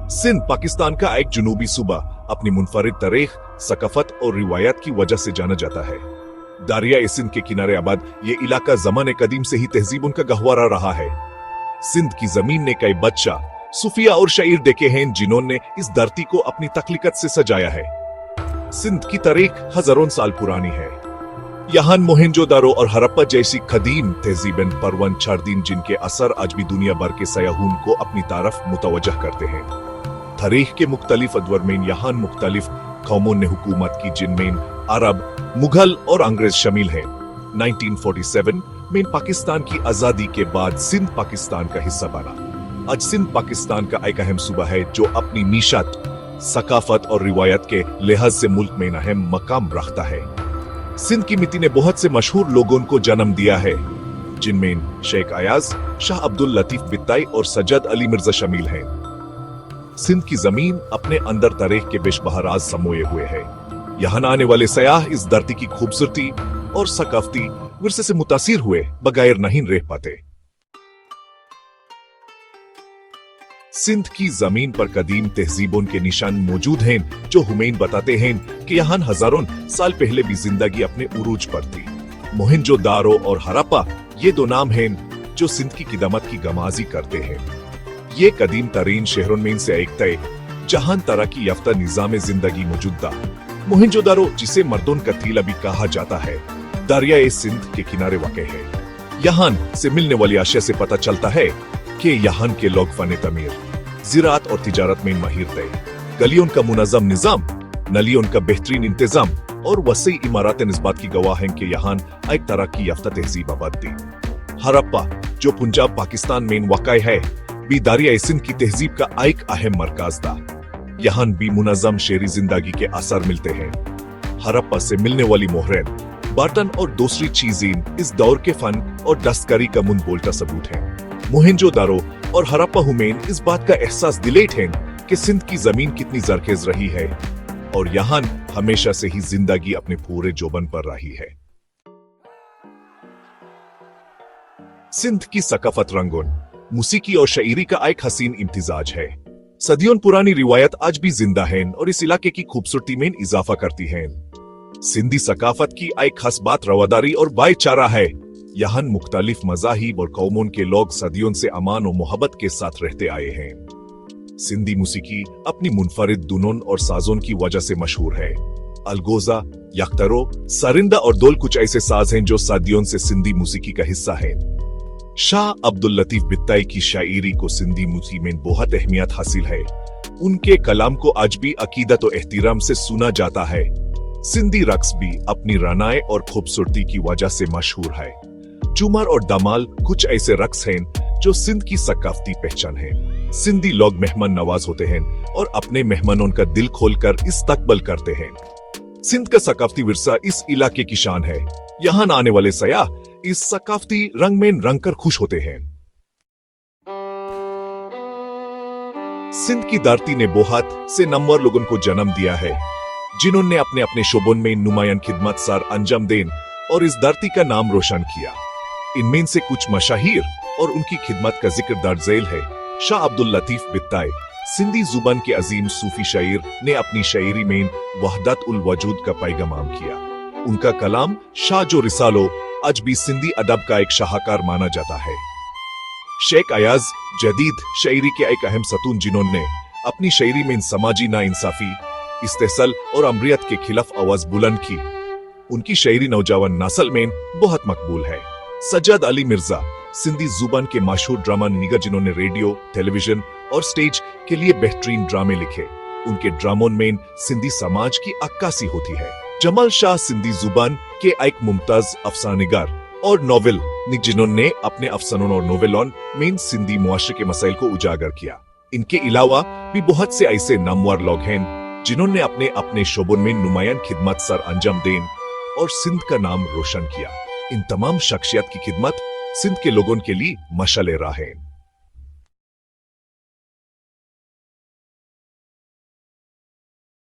सिंध पाकिस्तान का एक जनूबी सूबा अपनी मुनफरिद तारीख, सकाफत और रिवायत की वजह से जाना जाता है। दरिया सिंध के किनारे आबाद ये इलाका ज़माने कदीम से ही तहजीब उनका गहवारा रहा है। सिंध की जमीन ने कई बादशाह, सूफिया और शायर देखे हैं जिन्होंने इस धरती को अपनी तख्लीकत से सजाया है। सिंध की तारीख हजारों साल पुरानी है। यहाँ मोहनजोदारो और हड़प्पा जैसी कदीम तहजीबें परवन छाड़दीन जिनके असर आज भी दुनिया भर के सयाहून को अपनी तरफ मुतवज्जह करते हैं। तारीख के मुख्तलिफ अदवर में यहाँ मुख्तलिफ कौमों ने हुकूमत की जिनमें अरब, मुगल और अंग्रेज शामिल हैं। 1947 में पाकिस्तान की आजादी के बाद सिंध पाकिस्तान का हिस्सा बना। आज सिंध पाकिस्तान का एक अहम सूबा है जो अपनी मीशत, सकाफत और रिवायत के लिहाज से मुल्क में अहम मकाम रखता है। सिंध की मिट्टी ने बहुत से मशहूर लोगों को जन्म दिया है, जिनमें शेख अयाज, शाह अब्दुल लतीफ बित्ताई और सज्जद अली मिर्जा शामिल हैं। सिंध की जमीन अपने अंदर तारीख के बेशबहाराज समोए हुए है। यहाँ आने वाले सयाह इस धरती की खूबसूरती और सकाफती विरसे से मुतासिर हुए बगैर नहीं रह पाते। सिंध की जमीन पर कदीम तहजीबों के निशान मौजूद हैं जो हुमैन बताते हैं कि यहाँ हजारों साल पहले भी जिंदगी अपने उरूज पर थी। मोहनजोदारो और हड़प्पा ये दो नाम हैं जो सिंध की किदमत की गमाजी करते हैं। ये कदीम तरीन शहरों में से एक तय जहां तरक्की याफ्ता निजाम जिंदगी मौजूद था। मोहनजोदारो, जिसे मर्दों का टीला भी कहा जाता है, दरिया सिंध के किनारे वाक़ है। यहाँ से मिलने वाली अशिया से पता चलता है कि यहाँ के लोग फन तमीर, ज़राअत और तिजारत में माहिर थे। गलियों का मुनज़्ज़म निज़ाम, नलियों का बेहतरीन इंतजाम और वसी इमारतें इस बात की गवाह हैं कि यहाँ एक तरक्की याफ्ता तहजीब आबाद थी। हड़प्पा, जो पंजाब पाकिस्तान में वाक़ है, भी दरिया सिंध की तहजीब का एक अहम मरकज था। यहाँ भी मुनज़्ज़म शहरी जिंदगी के असर मिलते हैं। हड़प्पा से मिलने वाली मोहरें, बर्तन और दूसरी चीजें इस दौर के फन और दस्तकारी का मुंह बोलता सबूत है। मोहनजोदारो और हड़प्पा हुमैन इस बात का एहसास दिलाते हैं कि सिंध की जमीन कितनी जरखेज रही है और यहाँ हमेशा से ही जिंदगी अपने पूरे जोबन पर रही है। सिंध की सकाफत रंगों, मूसीकी और शायरी का एक हसीन इम्तिजाज है। सदियों पुरानी रिवायत आज भी जिंदा है और इस इलाके की खूबसूरती में इजाफा करती है। सिंधी सकाफत की एक खास बात रवादारी और भाईचारा है। यहाँ मुख्तलिफ मज़ाहिब और कौमों के लोग सदियों से अमान और मोहब्बत के साथ रहते आए हैं। सिंधी मूसीकी अपनी मुनफरिद धुनों और साजों की वजह से मशहूर है। अलगोजा, यख्तरो, सरिंदा और दोल कुछ ऐसे साज हैं जो सदियों से सिंधी मूसीकी का हिस्सा हैं। शाह अब्दुल लतीफ बित्ताई की शायरी को सिंधी मूसीकी में बहुत अहमियत हासिल है। उनके कलाम को आज भी अकीदत और एहतराम से सुना जाता है। सिंधी रक्स भी अपनी रनाए और खूबसूरती की वजह से मशहूर है। झूमर और दमाल कुछ ऐसे रक्स हैं जो सिंध की सकाफती पहचान है। सिंधी लोग मेहमान नवाज होते हैं और अपने मेहमानों का दिल खोलकर इस्तकबाल करते हैं। सिंध का सकाफती विरसा इस इलाके की शान है। यहाँ आने वाले सयाह इस सकाफती रंग में रंग कर खुश होते हैं। सिंध की धरती ने बहुत से नम्बर लोगों को जन्म दिया है जिन्होंने अपने अपने शोबों में नुमायान खिदमत सर अंजाम देन और इस धरती का नाम रोशन किया। इनमें से कुछ मशाहिर और उनकी खिदमत का जिक्र दर्ज झेल है। शाह अब्दुल लतीफ बित्ताई, सिंधी जुबान के अजीम सूफी शायर, ने अपनी शायरी में वहदत उल वजूद का पैगाम किया। उनका कलाम शाह जो रिसालो आज भी सिंधी अदब का एक शाहकार माना जाता है। शेख अयाज जदीद शायरी के एक अहम सतून जिन्होंने अपनी शायरी में समाजी नाइंसाफी, इस्तेसल और अमरियत के खिलाफ आवाज बुलंद की। उनकी शायरी नौजवान नस्ल में बहुत मकबूल है। सज्जद अली मिर्जा, सिंधी जुबान के मशहूर ड्रामा निगर जिन्होंने रेडियो, टेलीविजन और स्टेज के लिए बेहतरीन ड्रामे लिखे। उनके ड्रामों में सिंधी समाज की अक्कासी होती है। जमाल शाह सिंधी जुबान के एक मुमताज अफसानेगार और नोवेल निक जिन्होंने अपने अफसानों और नोवेलों में सिंधी मुआशरे के मसाइल को उजागर किया। इनके अलावा भी बहुत से ऐसे नामवर लोग हैं जिन्होंने अपने अपने शोबों में नुमायान खिदमत सर अंजाम देन और सिंध का नाम रोशन किया। इन तमाम शख्सियत की खिदमत सिंध के लोगों के लिए मशाल राह है।